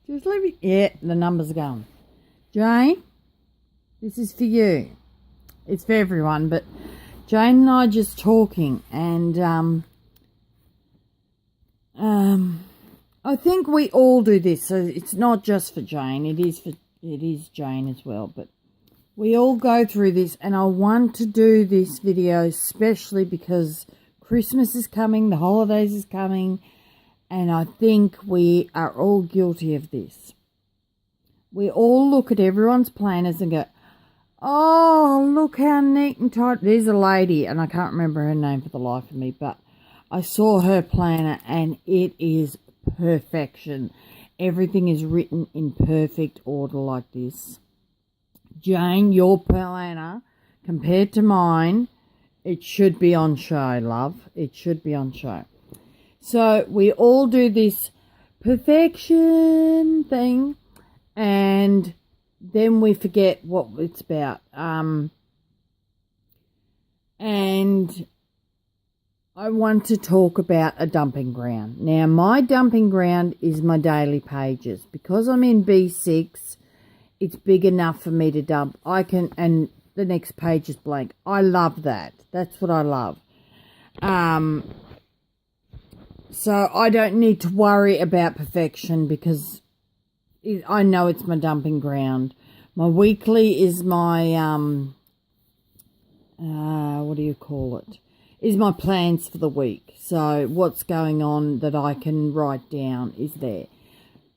Just leave it. Yeah, the numbers are going. Jane, this is for you. It's for everyone, but Jane and I are just talking, and I think we all do this. So it's not just for Jane. It is Jane as well, but we all go through this, and I want to do this video especially because Christmas is coming, the holidays is coming, and I think we are all guilty of this. We all look at everyone's planners and go, oh, look how neat and tight. There's a lady, and I can't remember her name for the life of me, but I saw her planner, and it is perfection. Everything is written in perfect order like this. Jane, your planner, compared to mine, it should be on show, love. It should be on show. So we all do this perfection thing, and then we forget what it's about. And I want to talk about a dumping ground. Now, my dumping ground is my daily pages. Because I'm in B6, it's big enough for me to dump. I can, and the next page is blank. I love that. That's what I love. So I don't need to worry about perfection because I know it's my dumping ground. My weekly is my, what do you call it? Is my plans for the week. So what's going on that I can write down is there.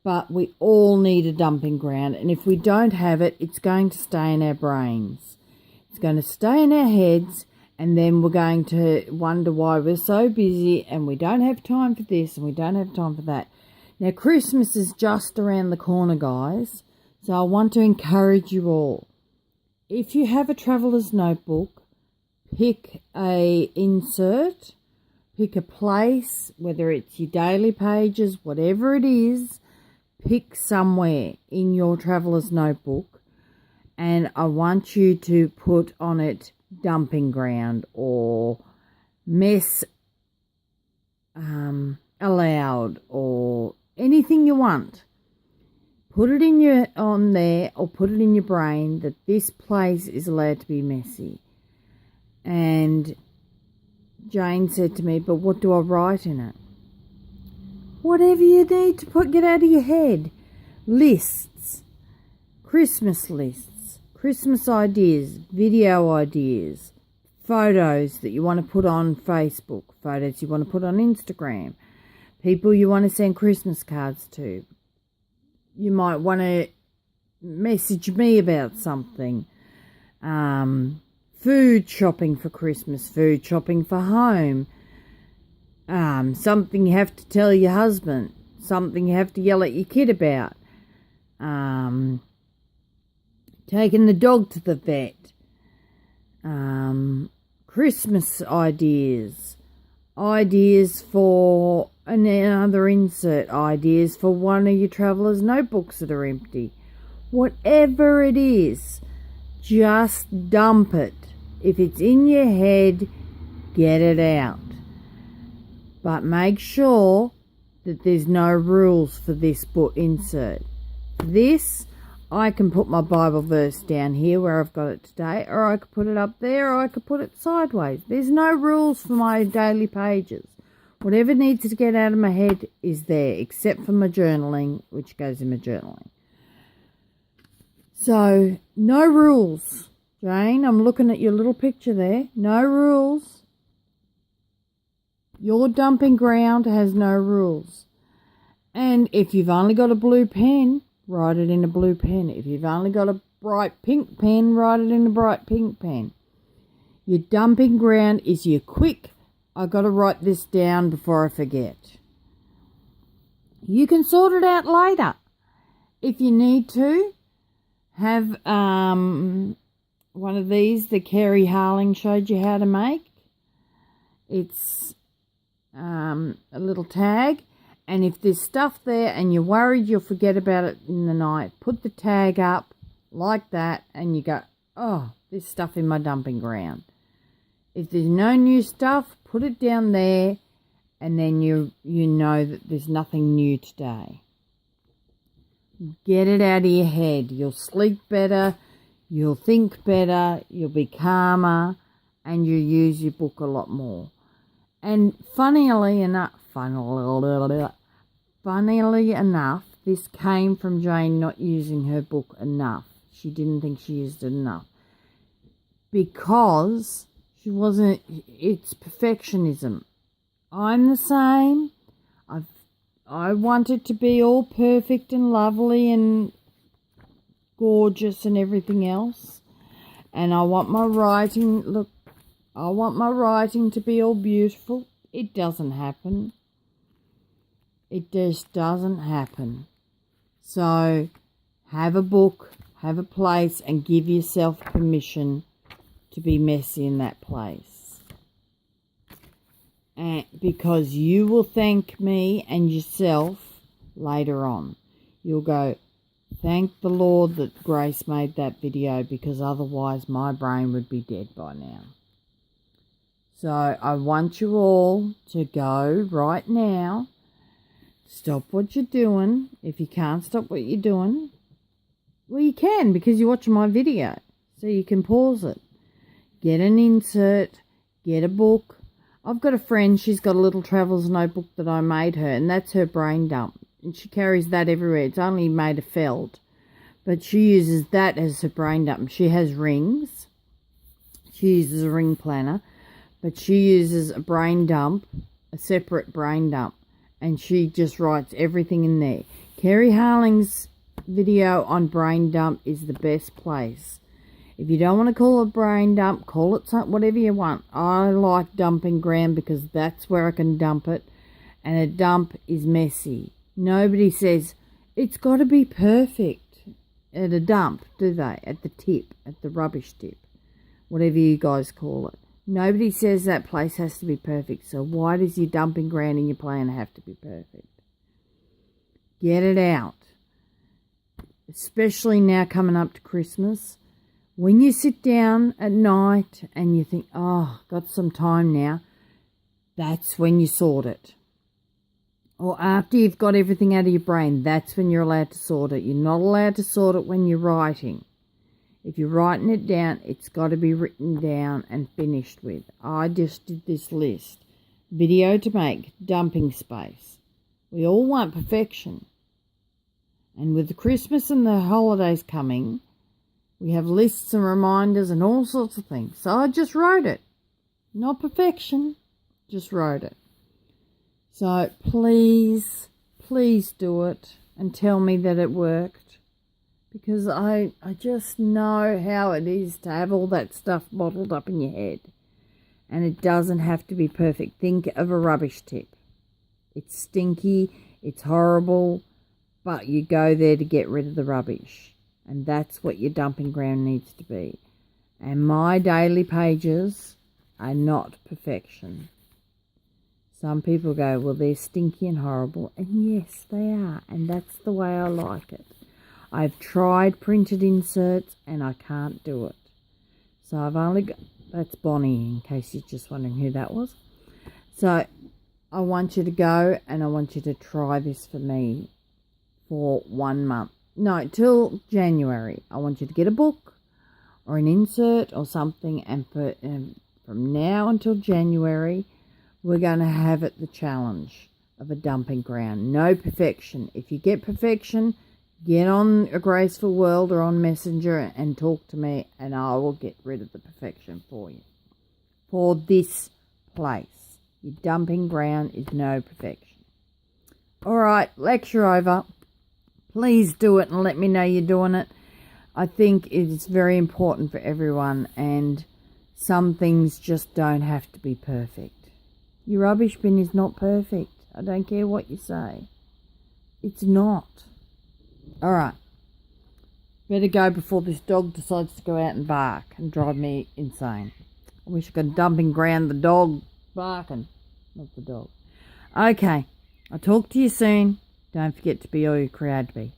But we all need a dumping ground. And if we don't have it, it's going to stay in our brains. It's going to stay in our heads. And then we're going to wonder why we're so busy and we don't have time for this and we don't have time for that. Now, Christmas is just around the corner, guys. So I want to encourage you all. If you have a traveller's notebook, pick a insert, pick a place, whether it's your daily pages, whatever it is, pick somewhere in your traveller's notebook, and I want you to put on it dumping ground or mess allowed or anything you want. Put it in on there, or put it in your brain that this place is allowed to be messy. And Jane said to me, but what do I write in it? Whatever you need to get out of your head. Lists, Christmas lists, Christmas ideas, video ideas, photos that you want to put on Facebook, photos you want to put on Instagram, people you want to send Christmas cards to. You might want to message me about something. Food shopping for Christmas, food shopping for home. Something you have to tell your husband, something you have to yell at your kid about, taking the dog to the vet, Christmas ideas, ideas for another insert, ideas for one of your traveller's notebooks that are empty. Whatever it is, just dump it. If it's in your head, get it out. But make sure that there's no rules for this book insert. This, I can put my Bible verse down here where I've got it today, or I could put it up there, or I could put it sideways. There's no rules for my daily pages. Whatever needs to get out of my head is there, except for my journaling, which goes in my journaling. So, no rules. Jane, I'm looking at your little picture there. No rules. Your dumping ground has no rules. And if you've only got a blue pen, write it in a blue pen. If you've only got a bright pink pen, write it in a bright pink pen. Your dumping ground is your quick, I got to write this down before I forget. You can sort it out later. If you need to, have one of these that Kerry Harling showed you how to make. It's a little tag, and if there's stuff there and you're worried you'll forget about it in the night, put the tag up like that and you go, oh, there's stuff in my dumping ground. If there's no new stuff, put it down there, and then you know that there's nothing new today. Get it out of your head. You'll sleep better, you'll think better, you'll be calmer, and you'll use your book a lot more. And funnily enough, this came from Jane not using her book enough. She didn't think she used it enough. Because it's perfectionism. I'm the same. I want it to be all perfect and lovely and gorgeous and everything else. And I want my writing, to be all beautiful. It doesn't happen. It just doesn't happen. So have a book, have a place, and give yourself permission to be messy in that place. And because you will thank me and yourself later on. You'll go, thank the Lord that Grace made that video, because otherwise my brain would be dead by now. So I want you all to go right now. Stop what you're doing. If you can't stop what you're doing, well, you can, because you're watching my video. So you can pause it. Get an insert. Get a book. I've got a friend, she's got a little travels notebook that I made her, and that's her brain dump. And she carries that everywhere. It's only made of felt. But she uses that as her brain dump. She has rings. She uses a ring planner. But she uses a brain dump, a separate brain dump. And she just writes everything in there. Kerry Harling's video on brain dump is the best place. If you don't want to call it brain dump, call it something, whatever you want. I like dumping ground because that's where I can dump it. And a dump is messy. Nobody says, it's got to be perfect at a dump, do they? At the tip, at the rubbish tip, whatever you guys call it. Nobody says that place has to be perfect. So why does your dumping ground in your plan have to be perfect? Get it out. Especially now coming up to Christmas. When you sit down at night and you think, oh, got some time now, that's when you sort it. Or after you've got everything out of your brain, that's when you're allowed to sort it. You're not allowed to sort it when you're writing. If you're writing it down, it's got to be written down and finished with. I just did this list. Video to make, dumping space. We all want perfection. And with the Christmas and the holidays coming, we have lists and reminders and all sorts of things. So I just wrote it. Not perfection, just wrote it. So please do it and tell me that it worked. Because I just know how it is to have all that stuff bottled up in your head. And it doesn't have to be perfect. Think of a rubbish tip. It's stinky, it's horrible, but you go there to get rid of the rubbish. And that's what your dumping ground needs to be. And my daily pages are not perfection. Some people go, well, they're stinky and horrible. And yes, they are. And that's the way I like it. I've tried printed inserts and I can't do it. So I've only got, that's Bonnie, in case you're just wondering who that was. So I want you to go and I want you to try this for me for 1 month. No, till January. I want you to get a book or an insert or something, and from now until January, we're going to have it the challenge of a dumping ground. No perfection. If you get perfection, get on A Graceful World or on Messenger and talk to me, and I will get rid of the perfection for you. For this place, your dumping ground is no perfection. All right, lecture over. Please do it and let me know you're doing it. I think it's very important for everyone, and some things just don't have to be perfect. Your rubbish bin is not perfect. I don't care what you say. It's not. All right. Better go before this dog decides to go out and bark and drive me insane. I wish I could dumping ground the dog barking, not the dog. Okay. I'll talk to you soon. Don't forget to be all you're created to be.